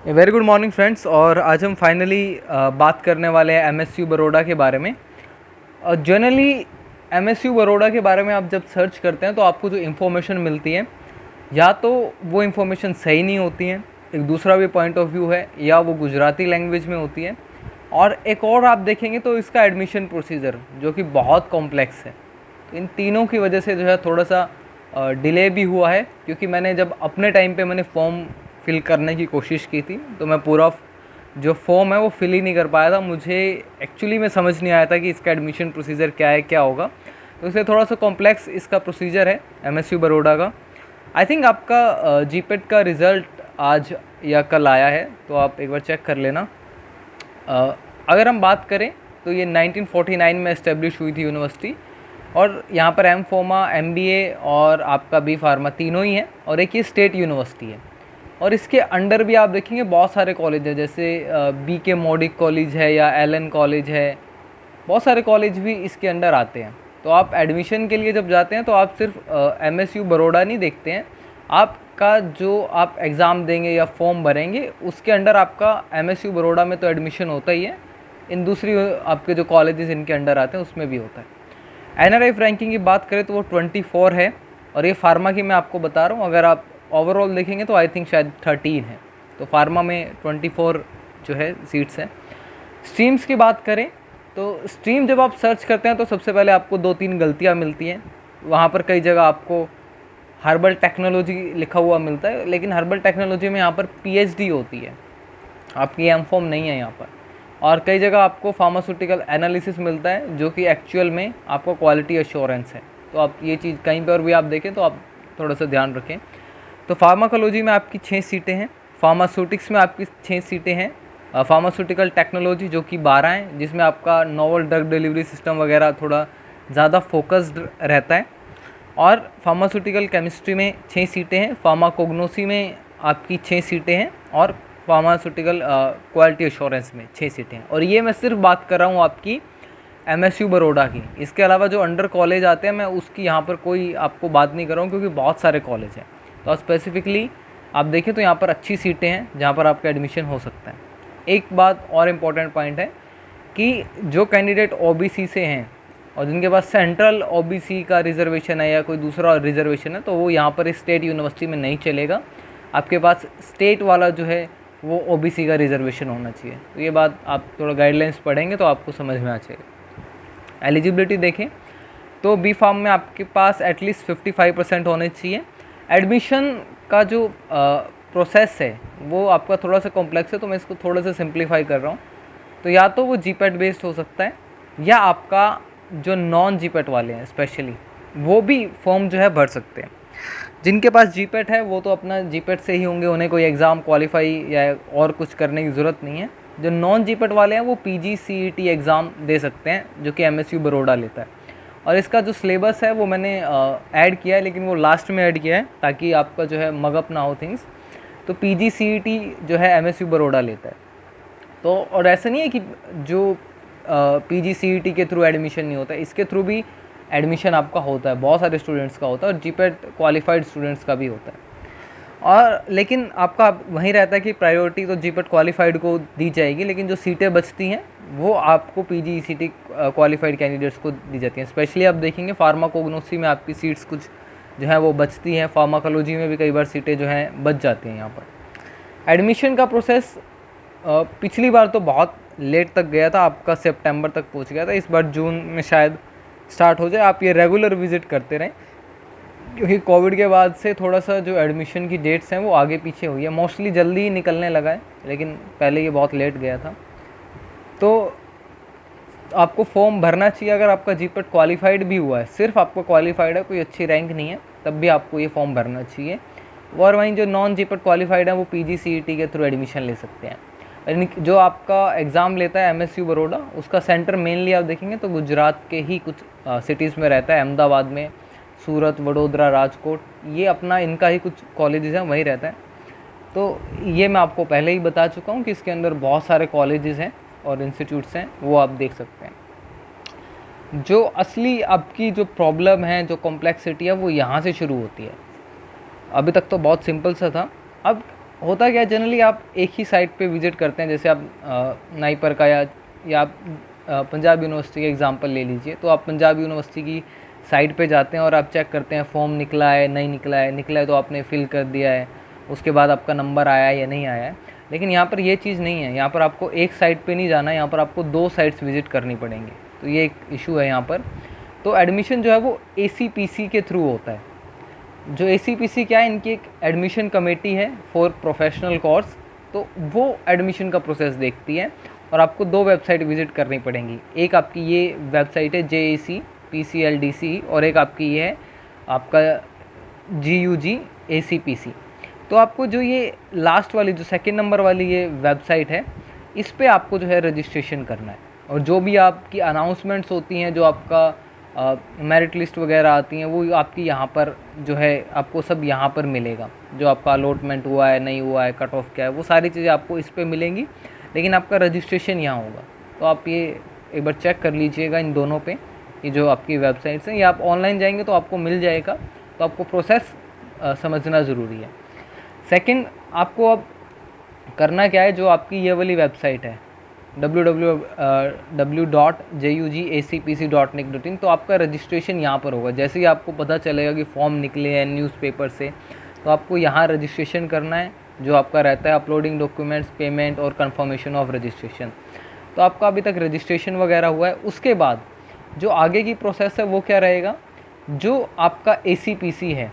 Very good morning friends. और आज हम फाइनली बात करने वाले हैं एमएसयू बड़ौदा के बारे में। जनरली एमएसयू बड़ौदा के बारे में आप जब सर्च करते हैं तो आपको जो इन्फॉर्मेशन मिलती है या तो वो इन्फॉर्मेशन सही नहीं होती है, एक दूसरा भी पॉइंट ऑफ व्यू है, या वो गुजराती लैंग्वेज में होती है, और एक और आप देखेंगे तो इसका एडमिशन प्रोसीजर जो कि बहुत कॉम्प्लेक्स है। तो इन तीनों की वजह से जो है थोड़ा सा डिले भी हुआ है, क्योंकि मैंने जब अपने टाइम पे मैंने फॉर्म फिल करने की कोशिश की थी तो मैं पूरा जो फॉर्म है वो फिल ही नहीं कर पाया था। मुझे एक्चुअली में समझ नहीं आया था कि इसका एडमिशन प्रोसीजर क्या है, क्या होगा। तो इसलिए थोड़ा सा कॉम्प्लेक्स इसका प्रोसीजर है एमएसयू बड़ौदा का। आई थिंक आपका जीपेट का रिज़ल्ट आज या कल आया है, तो आप एक बार चेक कर लेना। अगर हम बात करें तो ये 1949 में इस्टेब्लिश हुई थी यूनिवर्सिटी, और यहाँ पर एम फार्मा, एमबीए और आपका बी फार्मा तीनों ही हैं, और एक ये स्टेट यूनिवर्सिटी है। और इसके अंडर भी आप देखेंगे बहुत सारे कॉलेज हैं, जैसे बी के मॉडिक कॉलेज है या एलन कॉलेज है, बहुत सारे कॉलेज भी इसके अंडर आते हैं। तो आप एडमिशन के लिए जब जाते हैं तो आप सिर्फ एमएसयू बड़ौदा नहीं देखते हैं, आपका जो आप एग्ज़ाम देंगे या फॉर्म भरेंगे उसके अंडर आपका एमएसयू बड़ौदा में तो एडमिशन होता ही है, इन दूसरी आपके जो कॉलेजेस इनके अंडर आते हैं उसमें भी होता है। एनआरएफ रैंकिंग की बात करें तो वो 24 है, और ये फार्मा की मैं आपको बता रहा हूँ। अगर आप ओवरऑल देखेंगे तो आई थिंक शायद 13 है, तो फार्मा में 24 जो है सीट्स हैं। स्ट्रीम्स की बात करें तो स्ट्रीम जब आप सर्च करते हैं तो सबसे पहले आपको 2-3 गलतियाँ मिलती हैं। वहाँ पर कई जगह आपको हर्बल टेक्नोलॉजी लिखा हुआ मिलता है, लेकिन हर्बल टेक्नोलॉजी में यहाँ पर पीएचडी होती है, आपकी एम फॉर्म नहीं है यहाँ पर। और कई जगह आपको फार्मास्यूटिकल एनालिसिस मिलता है, जो कि एक्चुअल में आपको क्वालिटी एश्योरेंस है। तो आप ये चीज़ कहीं पर भी आप देखें तो आप थोड़ा सा ध्यान रखें। तो फार्माकोलॉजी में आपकी 6 सीटें हैं, फार्मास्यूटिक्स में आपकी 6 सीटें हैं, फार्मास्यूटिकल टेक्नोलॉजी जो कि 12 हैं, जिसमें आपका नोवल ड्रग डिलीवरी सिस्टम वगैरह थोड़ा ज़्यादा फोकस्ड रहता है। और फार्मास्यूटिकल केमिस्ट्री में 6 सीटें हैं, फार्माकोग्नोसी में आपकी 6 सीटें हैं, और फार्मास्यूटिकल क्वालिटी एश्योरेंस में 6 सीटें हैं। और ये मैं सिर्फ बात कर रहा हूँ आपकी एमएसयू बड़ौदा की। इसके अलावा जो अंडर कॉलेज आते हैं मैं उसकी यहाँ पर कोई आपको बात नहीं कर रहा हूँ, क्योंकि बहुत सारे कॉलेज हैं। तो स्पेसिफिकली आप देखें तो यहाँ पर अच्छी सीटें हैं जहाँ पर आपका एडमिशन हो सकता है। एक बात और इम्पॉर्टेंट पॉइंट है कि जो कैंडिडेट ओबीसी से हैं और जिनके पास सेंट्रल ओबीसी का रिजर्वेशन है या कोई दूसरा रिजर्वेशन है, तो वो यहाँ पर स्टेट यूनिवर्सिटी में नहीं चलेगा। आपके पास स्टेट वाला जो है वो ओबीसी का रिजर्वेशन होना चाहिए। तो ये बात आप थोड़ा गाइडलाइंस पढ़ेंगे तो आपको समझ में आ जाएगा। एलिजिबिलिटी देखें तो बी फार्म में आपके पास एटलीस्ट 55% होने चाहिए। एडमिशन का जो प्रोसेस है वो आपका थोड़ा सा कॉम्प्लेक्स है, तो मैं इसको थोड़ा सा सिंप्लीफाई कर रहा हूँ। तो या तो वो जीपेट बेस्ड हो सकता है, या आपका जो नॉन जीपेट वाले हैं स्पेशली वो भी फॉर्म जो है भर सकते हैं। जिनके पास जीपेट है वो तो अपना जीपेट से ही होंगे, उन्हें कोई एग्ज़ाम क्वालिफाई या और कुछ करने की ज़रूरत नहीं है। जो नॉन जीपेट वाले हैं वो पीजीसीईटी एग्ज़ाम दे सकते हैं, जो कि एमएसयू बड़ौदा लेता है। और इसका जो सिलेबस है वो मैंने ऐड किया है, लेकिन वो लास्ट में ऐड किया है ताकि आपका जो है मगअप ना हो थिंग्स। तो पीजीसीईटी जो है एमएसयू बड़ौदा लेता है। तो और ऐसा नहीं है कि जो पीजीसीईटी के थ्रू एडमिशन नहीं होता है, इसके थ्रू भी एडमिशन आपका होता है, बहुत सारे स्टूडेंट्स का होता है, और जीपेट क्वालिफाइड स्टूडेंट्स का भी होता है। और लेकिन आपका वहीं रहता है कि प्रायोरिटी तो जीपेट क्वालिफाइड को दी जाएगी, लेकिन जो सीटें बचती हैं वो आपको पीजीसीटी क्वालिफाइड कैंडिडेट्स को दी जाती हैं। स्पेशली आप देखेंगे फार्माकोग्नोसी में आपकी सीट्स कुछ जो है वो बचती हैं, फार्माकोलॉजी में भी कई बार सीटें जो हैं बच जाती हैं यहाँ पर। एडमिशन का प्रोसेस पिछली बार तो बहुत लेट तक गया था, आपका सितंबर तक पहुँच गया था। इस बार जून में शायद स्टार्ट हो जाए। आप ये रेगुलर विजिट करते रहें, क्योंकि कोविड के बाद से थोड़ा सा जो एडमिशन की डेट्स हैं वो आगे पीछे हुई है। मोस्टली जल्दी ही निकलने लगा है, लेकिन पहले ये बहुत लेट गया था। तो आपको फॉर्म भरना चाहिए अगर आपका जीपेट क्वालिफाइड भी हुआ है, सिर्फ आपको क्वालिफाइड है, कोई अच्छी रैंक नहीं है, तब भी आपको ये फॉर्म भरना चाहिए। और वहीं जो नॉन जीपेट क्वालिफाइड है वो पीजीसीईटी के थ्रू एडमिशन ले सकते हैं। जो आपका एग्ज़ाम लेता है एमएसयू बड़ौदा, उसका सेंटर मेनली आप देखेंगे तो गुजरात के ही कुछ सिटीज़ में रहता है, अहमदाबाद में, सूरत, वडोदरा, राजकोट, ये अपना इनका ही कुछ कॉलेजेस हैं वहीं रहता है। तो ये मैं आपको पहले ही बता चुका हूँ कि इसके अंदर बहुत सारे कॉलेजेस हैं और इंस्टीट्यूट्स हैं, वो आप देख सकते हैं। जो असली आपकी जो प्रॉब्लम है, जो कॉम्प्लेक्सिटी है, वो यहाँ से शुरू होती है। अभी तक तो बहुत सिंपल सा था, अब होता क्या है, जनरली आप एक ही साइट पे विज़िट करते हैं, जैसे आप नाइपर का या आप पंजाब यूनिवर्सिटी का एग्ज़ाम्पल ले लीजिए। तो आप पंजाब यूनिवर्सिटी की साइट पे जाते हैं और आप चेक करते हैं फॉर्म निकला है नहीं निकला है, निकला है तो आपने फ़िल कर दिया है, उसके बाद आपका नंबर आया है या नहीं आया है। लेकिन यहाँ पर ये चीज़ नहीं है, यहाँ पर आपको एक साइट पे नहीं जाना है, यहाँ पर आपको 2 साइट्स विज़िट करनी पड़ेंगी। तो ये एक इशू है यहाँ पर। तो एडमिशन जो है वो ACPC के थ्रू होता है। जो ACPC क्या है, इनकी एक एडमिशन कमेटी है फॉर प्रोफेशनल कोर्स। तो वो एडमिशन का प्रोसेस देखती है और आपको 2 वेबसाइट विज़िट करनी पड़ेंगी। एक आपकी ये वेबसाइट है JACPCLDC और एक आपकी ये है आपका GUG ACPC। तो आपको जो ये लास्ट वाली जो सेकंड नंबर वाली ये वेबसाइट है, इस पे आपको जो है रजिस्ट्रेशन करना है। और जो भी आपकी अनाउंसमेंट्स होती हैं, जो आपका मेरिट लिस्ट वगैरह आती हैं, वो आपकी यहाँ पर जो है आपको सब यहाँ पर मिलेगा। जो आपका अलॉटमेंट हुआ है नहीं हुआ है, कट ऑफ क्या है, वो सारी चीज़ें आपको इस पे मिलेंगी। लेकिन आपका रजिस्ट्रेशन यहाँ होगा। तो आप ये एक बार चेक कर लीजिएगा इन दोनों पे, ये जो आपकी वेबसाइट्स हैं, या आप ऑनलाइन जाएंगे तो आपको मिल जाएगा। तो आपको प्रोसेस समझना ज़रूरी है। सेकंड, आपको अब करना क्या है, जो आपकी ये वाली वेबसाइट है www.jugacpc.nic.in, तो आपका रजिस्ट्रेशन यहाँ पर होगा। जैसे ही आपको पता चलेगा कि फॉर्म निकले हैं न्यूज़पेपर से, तो आपको यहाँ रजिस्ट्रेशन करना है, जो आपका रहता है अपलोडिंग डॉक्यूमेंट्स, पेमेंट और कंफर्मेशन ऑफ रजिस्ट्रेशन। तो आपका अभी तक रजिस्ट्रेशन वगैरह हुआ है। उसके बाद जो आगे की प्रोसेस है वो क्या रहेगा, जो आपका ACPC है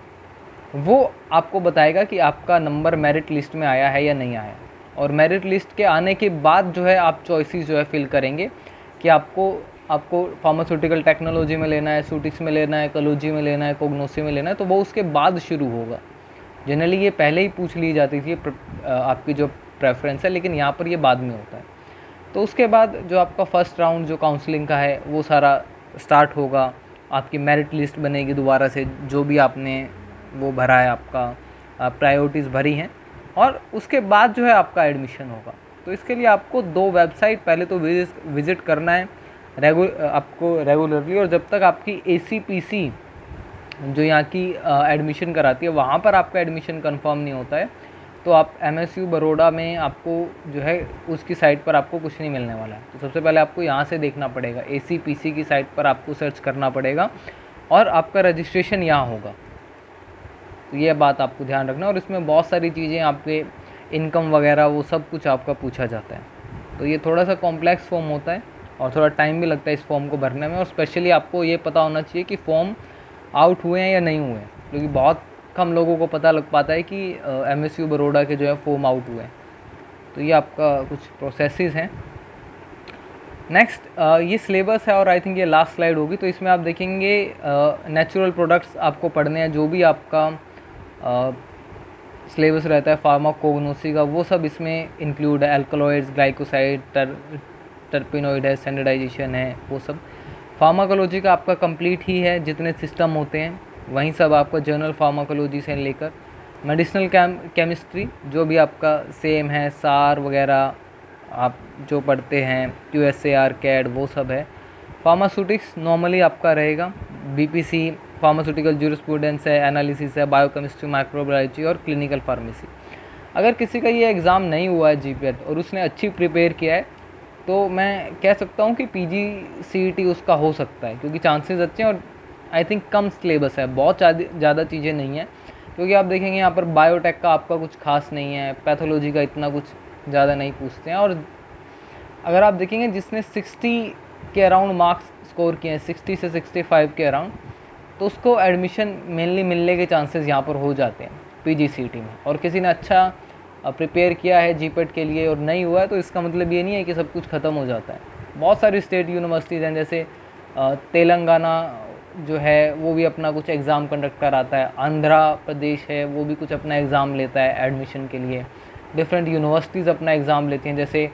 वो आपको बताएगा कि आपका नंबर मेरिट लिस्ट में आया है या नहीं आया। और मेरिट लिस्ट के आने के बाद जो है आप चॉइसेस जो है फिल करेंगे कि आपको फार्मास्यूटिकल टेक्नोलॉजी में लेना है, सूटिक्स में लेना है, कलौजी में लेना है, कोग्नोसी में लेना है। तो वो उसके बाद शुरू होगा। जनरली ये पहले ही पूछ ली जाती थी आपकी जो प्रेफरेंस है, लेकिन यहाँ पर ये बाद में होता है। तो उसके बाद जो आपका फर्स्ट राउंड जो काउंसलिंग का है वो सारा स्टार्ट होगा। आपकी मेरिट लिस्ट बनेगी दोबारा से, जो भी आपने वो भरा है, आपका प्रायोरिटीज़ भरी हैं, और उसके बाद जो है आपका एडमिशन होगा। तो इसके लिए आपको 2 वेबसाइट पहले तो विज़िट करना है आपको रेगुलरली। और जब तक आपकी ACPC जो यहाँ की एडमिशन कराती है वहाँ पर आपका एडमिशन कंफर्म नहीं होता है, तो आप MSU बड़ौदा में आपको जो है उसकी साइट पर आपको कुछ नहीं मिलने वाला है। तो सबसे पहले आपको यहाँ से देखना पड़ेगा, ACPC की साइट पर आपको सर्च करना पड़ेगा और आपका रजिस्ट्रेशन यहाँ होगा। तो ये बात आपको ध्यान रखना। और इसमें बहुत सारी चीज़ें, आपके इनकम वगैरह वो सब कुछ आपका पूछा जाता है। तो ये थोड़ा सा कॉम्प्लेक्स फॉर्म होता है और थोड़ा टाइम भी लगता है इस फॉर्म को भरने में। और स्पेशली आपको ये पता होना चाहिए कि फॉर्म आउट हुए हैं या नहीं हुए हैं, क्योंकि बहुत कम लोगों को पता लग पाता है कि MSU बड़ौदा के जो है फॉर्म आउट हुए हैं। तो ये आपका कुछ प्रोसेसेस हैं। नेक्स्ट ये सिलेबस है और आई थिंक ये लास्ट स्लाइड होगी। तो इसमें आप देखेंगे नेचुरल प्रोडक्ट्स आपको पढ़ने हैं, जो भी आपका सिलेबस रहता है फार्माकोग्नोसी का, वो सब इसमें इंक्लूड है। एल्कलॉइड्स, ग्लाइकोसाइड, टर्पिनोइड है, स्टैंडर्डाइजेशन है, वो सब फार्माकोलॉजी का आपका कंप्लीट ही है। जितने सिस्टम होते हैं वहीं सब आपका जनरल फार्माकोलॉजी से लेकर मेडिसिनल केमिस्ट्री जो भी आपका सेम है, सार वगैरह आप जो पढ़ते हैं, QSAR, CAD, वो सब है। फार्मास्यूटिक्स नॉर्मली आपका रहेगा, BPC फार्मास्यूटिकल ज्यूरिस्प्रूडेंस है, एनालिसिस है, बायोकेमिस्ट्री, माइक्रोबायोलॉजी और क्लिनिकल फार्मेसी। अगर किसी का ये एग्ज़ाम नहीं हुआ है GPAT और उसने अच्छी प्रिपेयर किया है, तो मैं कह सकता हूँ कि PGCET उसका हो सकता है, क्योंकि चांसेस अच्छे हैं। और आई थिंक कम सिलेबस है, बहुत ज़्यादा चीज़ें नहीं हैं। क्योंकि आप देखेंगे यहाँ पर बायोटेक का आपका कुछ खास नहीं है, पैथोलॉजी का इतना कुछ ज़्यादा नहीं पूछते हैं। और अगर आप देखेंगे जिसने 60 के अराउंड मार्क्स स्कोर किए हैं, 60 से 65 के अराउंड, तो उसको एडमिशन मेनली मिलने के चांसेस यहाँ पर हो जाते हैं PGCET में। और किसी ने अच्छा प्रिपेयर किया है GPAT के लिए और नहीं हुआ है, तो इसका मतलब ये नहीं है कि सब कुछ ख़त्म हो जाता है। बहुत सारी स्टेट यूनिवर्सिटीज़ हैं, जैसे तेलंगाना जो है वो भी अपना कुछ एग्ज़ाम कंडक्ट कराता है, आंध्र प्रदेश है वो भी कुछ अपना एग्ज़ाम लेता है एडमिशन के लिए। डिफरेंट यूनिवर्सिटीज़ अपना एग्ज़ाम लेती हैं, जैसे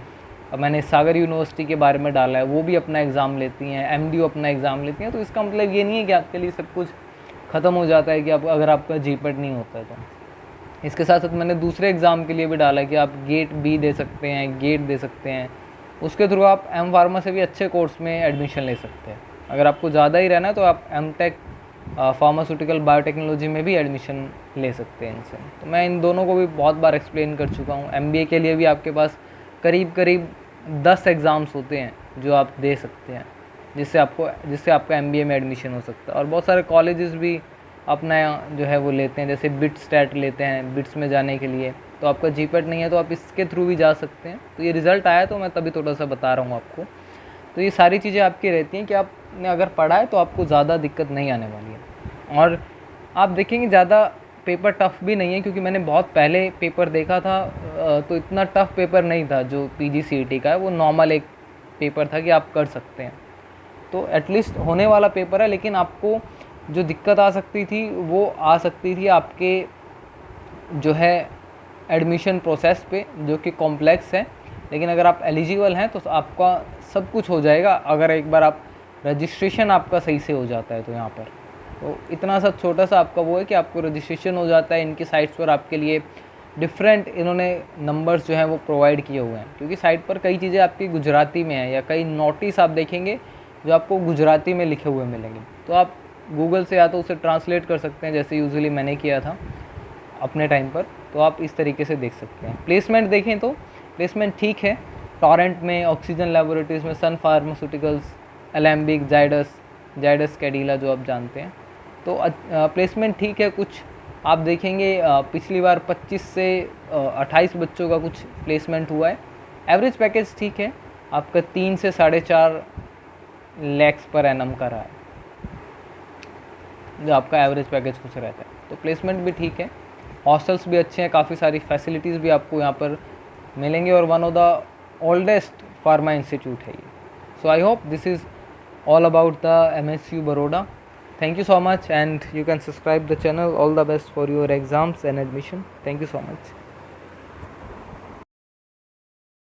मैंने सागर यूनिवर्सिटी के बारे में डाला है, वो भी अपना एग्ज़ाम लेती हैं, MDU अपना एग्ज़ाम लेती हैं। तो इसका मतलब ये नहीं है कि आपके लिए सब कुछ ख़त्म हो जाता है कि आप अगर आपका GPAT नहीं होता है तो। इसके साथ साथ मैंने दूसरे एग्ज़ाम के लिए भी डाला है कि आप गेट B दे सकते हैं, गेट दे सकते हैं, उसके थ्रू आप M Pharma से भी अच्छे कोर्स में एडमिशन ले सकते हैं। अगर आपको ज़्यादा ही रहना है तो आप MTech फार्मास्यूटिकल बायोटेक्नोलॉजी में भी एडमिशन ले सकते हैं इनसे। तो मैं इन दोनों को भी बहुत बार एक्सप्लेन कर चुका हूँ। MBA के लिए भी आपके पास करीब करीब 10 एग्ज़ाम्स होते हैं जो आप दे सकते हैं, जिससे आपका MBA में एडमिशन हो सकता है। और बहुत सारे कॉलेजेस भी अपना जो है वो लेते हैं, जैसे बिट स्टैट लेते हैं बिट्स में जाने के लिए। तो आपका GPAT नहीं है तो आप इसके थ्रू भी जा सकते हैं। तो ये रिज़ल्ट आया तो मैं तभी थोड़ा सा बता रहा हूँ आपको। तो ये सारी चीज़ें आपकी रहती हैं कि आपने अगर पढ़ा है तो आपको ज़्यादा दिक्कत नहीं आने वाली है। और आप देखेंगे ज़्यादा पेपर टफ़ भी नहीं है, क्योंकि मैंने बहुत पहले पेपर देखा था तो इतना टफ़ पेपर नहीं था जो PGCET का है। वो नॉर्मल एक पेपर था कि आप कर सकते हैं। तो एटलीस्ट होने वाला पेपर है, लेकिन आपको जो दिक्कत आ सकती थी वो आ सकती थी आपके जो है एडमिशन प्रोसेस पे, जो कि कॉम्प्लेक्स है। लेकिन अगर आप एलिजिबल हैं तो आपका सब कुछ हो जाएगा, अगर एक बार आप रजिस्ट्रेशन आपका सही से हो जाता है तो यहाँ पर। तो इतना सा छोटा सा आपका वो है कि आपको रजिस्ट्रेशन हो जाता है। इनकी साइट्स पर आपके लिए डिफरेंट इन्होंने नंबर्स जो हैं वो प्रोवाइड किए हुए हैं, क्योंकि साइट पर कई चीज़ें आपकी गुजराती में हैं, या कई नोटिस आप देखेंगे जो आपको गुजराती में लिखे हुए मिलेंगे। तो आप गूगल से या तो उसे ट्रांसलेट कर सकते हैं, जैसे यूजुअली मैंने किया था अपने टाइम पर। तो आप इस तरीके से देख सकते हैं। प्लेसमेंट देखें तो प्लेसमेंट ठीक है, टोरेंट में, ऑक्सीजन लैबोरेटरीज़ में, सन फार्मास्यूटिकल्स, एलेम्बिक, जाइडस कैडिला जो आप जानते हैं। तो प्लेसमेंट ठीक है। कुछ आप देखेंगे पिछली बार 25 से 28 बच्चों का कुछ प्लेसमेंट हुआ है। एवरेज पैकेज ठीक है, आपका 3 से 4.5 लाख पर एनम का रहा है जो आपका एवरेज पैकेज कुछ रहता है। तो प्लेसमेंट भी ठीक है, हॉस्टल्स भी अच्छे हैं, काफ़ी सारी फैसिलिटीज़ भी आपको यहाँ पर मिलेंगे, और one of the oldest pharma institute है ये। So I hope this is all about the MSU Baroda. Thank you so much, and you can subscribe the channel. All the best for your exams and admission. Thank you so much.